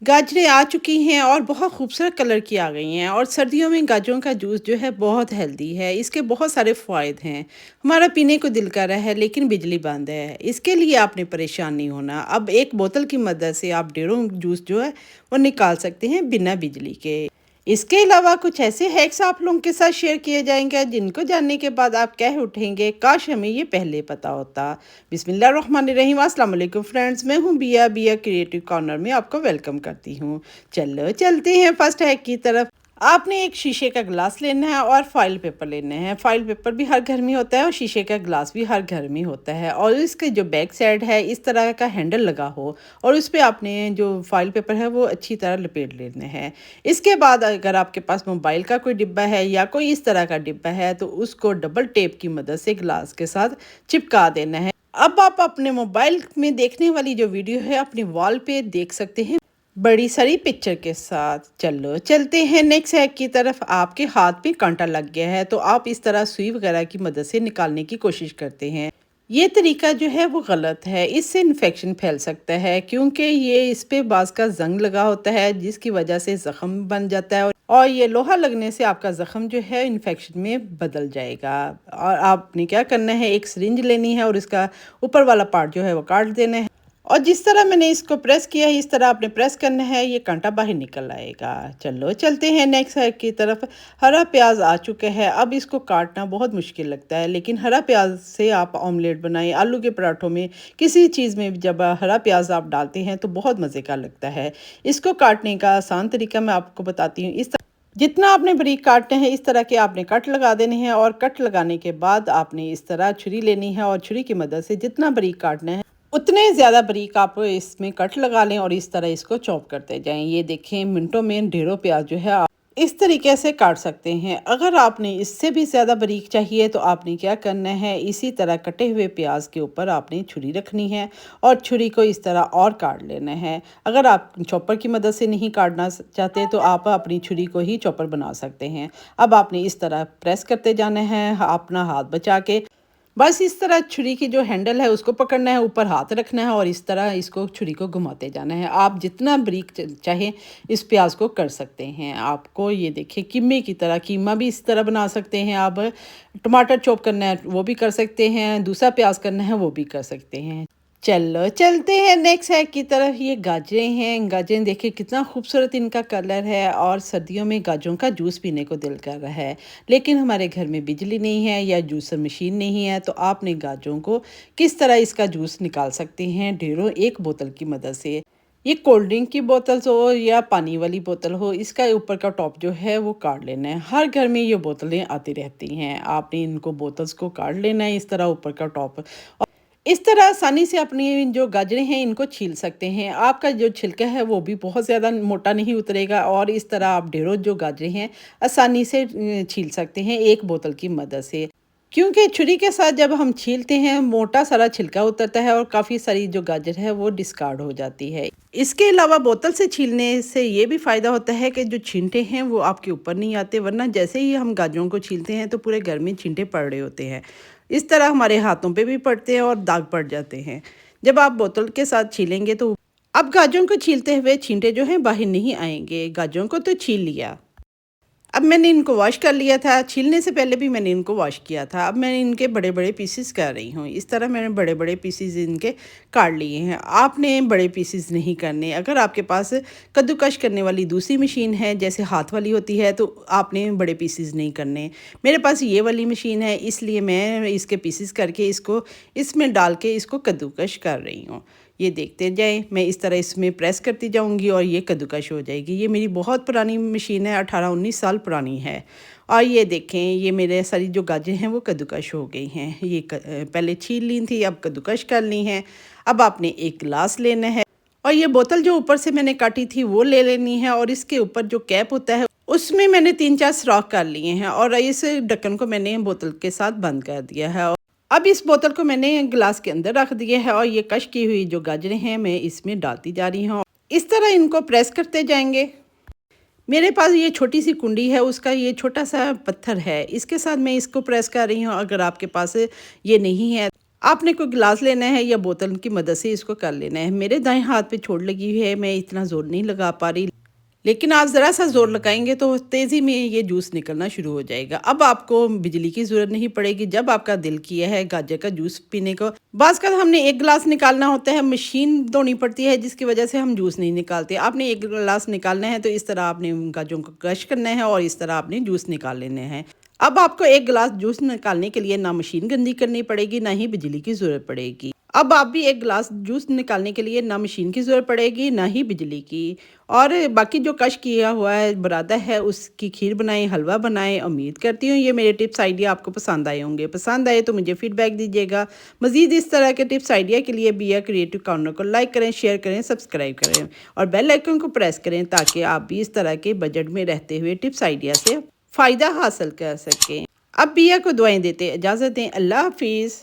गाजरें आ चुकी हैं और बहुत खूबसूरत कलर की आ गई हैं और सर्दियों में गाजरों का जूस जो है बहुत हेल्दी है। इसके बहुत सारे फ़ायदे हैं। हमारा पीने को दिल कर रहा है लेकिन बिजली बंद है। इसके लिए आपने परेशान नहीं होना। अब एक बोतल की मदद से आप डेढ़ों जूस जो है वो निकाल सकते हैं बिना बिजली के। इसके अलावा कुछ ऐसे हैक्स आप लोगों के साथ शेयर किए जाएंगे जिनको जानने के बाद आप कह उठेंगे काश हमें ये पहले पता होता। बिस्मिल्लाहिर्रहमानिर्रहीम, अस्सलाम वालेकुम फ्रेंड्स, मैं हूँ बिया बिया क्रिएटिव कॉर्नर में आपको वेलकम करती हूँ। चलो चलते हैं फर्स्ट हैक की तरफ। आपने एक शीशे का ग्लास लेना है और फाइल पेपर लेना है। फाइल पेपर भी हर घर में होता है और शीशे का ग्लास भी हर घर में होता है और इसके जो बैक साइड है इस तरह का हैंडल लगा हो और उस पर आपने जो फाइल पेपर है वो अच्छी तरह लपेट लेना है। इसके बाद अगर आपके पास मोबाइल का कोई डिब्बा है या कोई इस तरह का डिब्बा है तो उसको डबल टेप की मदद से ग्लास के साथ चिपका देना है। अब आप अपने मोबाइल में देखने वाली जो वीडियो है अपनी वॉल पे देख सकते हैं बड़ी सारी पिक्चर के साथ। चलो चलते हैं नेक्स्ट हैक की तरफ। आपके हाथ पे कांटा लग गया है तो आप इस तरह सुई वगैरह की मदद से निकालने की कोशिश करते हैं। ये तरीका जो है वो गलत है। इससे इन्फेक्शन फैल सकता है क्योंकि ये इस पे बाज का जंग लगा होता है जिसकी वजह से जख्म बन जाता है और ये लोहा लगने से आपका जख्म जो है इन्फेक्शन में बदल जाएगा। और आपने क्या करना है, एक सिरिंज लेनी है और इसका ऊपर वाला पार्ट जो है वो काट देना है और जिस तरह मैंने इसको प्रेस किया है इस तरह आपने प्रेस करना है, ये कांटा बाहर निकल आएगा। चलो चलते हैं नेक्स्ट हैक की तरफ। हरा प्याज आ चुका है। अब इसको काटना बहुत मुश्किल लगता है लेकिन हरा प्याज से आप ऑमलेट बनाएं, आलू के पराठों में, किसी चीज़ में जब हरा प्याज आप डालते हैं तो बहुत मज़े का लगता है। इसको काटने का आसान तरीका मैं आपको बताती हूँ। इस जितना आपने बारीक काटने हैं इस तरह के आपने कट लगा देने हैं और कट लगाने के बाद आपने इस तरह छुरी लेनी है और छुरी की मदद से जितना बारीक काटना है उतने ज़्यादा बारीक आप इसमें कट लगा लें और इस तरह इसको चॉप करते जाएं। ये देखें मिनटों में ढेरों प्याज जो है आप इस तरीके से काट सकते हैं। अगर आपने इससे भी ज़्यादा बारीक चाहिए तो आपने क्या करना है, इसी तरह कटे हुए प्याज के ऊपर आपने छुरी रखनी है और छुरी को इस तरह और काट लेना है। अगर आप चॉपर की मदद से नहीं काटना चाहते तो आप अपनी छुरी को ही चॉपर बना सकते हैं। अब आपने इस तरह प्रेस करते जाना है अपना हाथ बचा के। बस इस तरह छुरी की जो हैंडल है उसको पकड़ना है, ऊपर हाथ रखना है और इस तरह इसको छुरी को घुमाते जाना है। आप जितना बारीक चाहें इस प्याज को कर सकते हैं। आपको ये देखिए कीमे की तरह, कीमा भी इस तरह बना सकते हैं आप। टमाटर चॉप करना है वो भी कर सकते हैं, दूसरा प्याज करना है वो भी कर सकते हैं। चलो चलते हैं नेक्स्ट हैक की तरफ। ये गाजरें हैं। गाजरें देखिए कितना खूबसूरत इनका कलर है और सर्दियों में गाजरों का जूस पीने को दिल कर रहा है लेकिन हमारे घर में बिजली नहीं है या जूसर मशीन नहीं है तो आपने गाजरों को किस तरह इसका जूस निकाल सकते हैं ढेरों एक बोतल की मदद से। ये कोल्ड ड्रिंक की बोतल हो या पानी वाली बोतल हो, इसका ऊपर का टॉप जो है वो काट लेना है। हर घर में ये बोतलें आती रहती हैं। आपने इनको बोतल्स को काट लेना है इस तरह ऊपर का टॉप। इस तरह आसानी से अपनी जो गाजरें हैं इनको छील सकते हैं। आपका जो छिलका है वो भी बहुत ज़्यादा मोटा नहीं उतरेगा और इस तरह आप ढेरों जो गाजरें हैं आसानी से छील सकते हैं एक बोतल की मदद से। क्योंकि छुरी के साथ जब हम छीलते हैं मोटा सारा छिलका उतरता है और काफ़ी सारी जो गाजर है वो डिस्कार्ड हो जाती है। इसके अलावा बोतल से छीलने से ये भी फ़ायदा होता है कि जो छींटे हैं वो आपके ऊपर नहीं आते, वरना जैसे ही हम गाजरों को छीलते हैं तो पूरे घर में छींटे पड़ रहे होते हैं। इस तरह हमारे हाथों पे भी पड़ते हैं और दाग पड़ जाते हैं। जब आप बोतल के साथ छीलेंगे तो अब गाजरों को छीलते हुए छींटे जो हैं बाहर नहीं आएंगे। गाजरों को तो छील लिया, अब मैंने इनको वॉश कर लिया था। छीलने से पहले भी मैंने इनको वॉश किया था। अब मैं इनके बड़े बड़े पीसेस कर रही हूँ। इस तरह मैंने बड़े बड़े पीसेस इनके काट लिए हैं। आपने बड़े पीसेस नहीं करने। अगर आपके पास कद्दूकश करने वाली दूसरी मशीन है जैसे हाथ वाली होती है तो आपने बड़े पीसेस नहीं करने। मेरे पास ये वाली मशीन है इसलिए मैं इसके पीसेस करके इसको इसमें डाल के इसको कद्दूकश कर रही हूँ। ये देखते जाएं, मैं इस तरह इसमें प्रेस करती जाऊंगी और ये कद्दूकश हो जाएगी। ये मेरी बहुत पुरानी मशीन है, 18-19 साल पुरानी है। और ये देखें ये मेरे सारी जो गाजरें हैं वो कद्दूकश हो गई हैं। ये पहले छील ली थी, अब कद्दूकश कर ली हैं। अब आपने एक गिलास लेना है और ये बोतल जो ऊपर से मैंने काटी थी वो ले लेनी है और इसके ऊपर जो कैप होता है उसमें मैंने 3-4 सुराख कर लिए हैं और इस ढक्कन को मैंने बोतल के साथ बंद कर दिया है। अब इस बोतल को मैंने गिलास के अंदर रख दिया है और ये कश की हुई जो गाजरें हैं मैं इसमें डालती जा रही हूँ। इस तरह इनको प्रेस करते जाएंगे। मेरे पास ये छोटी सी कुंडी है, उसका ये छोटा सा पत्थर है, इसके साथ मैं इसको प्रेस कर रही हूँ। अगर आपके पास ये नहीं है आपने कोई गिलास लेना है या बोतल की मदद से इसको कर लेना है। मेरे दाएँ हाथ पे चोट लगी हुई है, मैं इतना ज़ोर नहीं लगा पा रही। लेकिन आप ज़रा-सा ज़ोर लगाएँगे तो तेज़ी में ये जूस निकलना शुरू हो जाएगा। अब आपको बिजली की ज़रूरत नहीं पड़ेगी जब आपका दिल किया है गाजर का जूस पीने को। बाज़ का हमने 1 गिलास निकालना होता है, मशीन धोनी पड़ती है जिसकी वज़ह से हम जूस नहीं निकालते। आपने 1 गिलास निकालना है तो इस तरह आपने गाजरों को क्रश करना है और इस तरह आपने जूस निकाल लेने हैं। अब आपको 1 गिलास जूस निकालने के लिए ना मशीन गंदी करनी पड़ेगी, ना ही बिजली की ज़रूरत पड़ेगी। अब आप भी 1 गिलास जूस निकालने के लिए ना मशीन की ज़रूरत पड़ेगी, ना ही बिजली की। और बाकी जो कश किया हुआ है बुरादा है उसकी खीर बनाएँ, हलवा बनाएँ। उम्मीद करती हूँ ये मेरे टिप्स आइडिया आपको पसंद आए होंगे। पसंद आए तो मुझे फीडबैक दीजिएगा। मज़ीद इस तरह के टिप्स आइडिया के लिए बिया क्रिएटिव कॉर्नर को लाइक करें, शेयर करें, सब्सक्राइब करें और बेल आइकन को प्रेस करें ताकि आप भी इस तरह के बजट में रहते हुए टिप्स आइडिया से फ़ायदा हासिल कर सकें। अब बिया को दुआएँ देते इजाज़त दें। अल्लाह हाफ़िज़।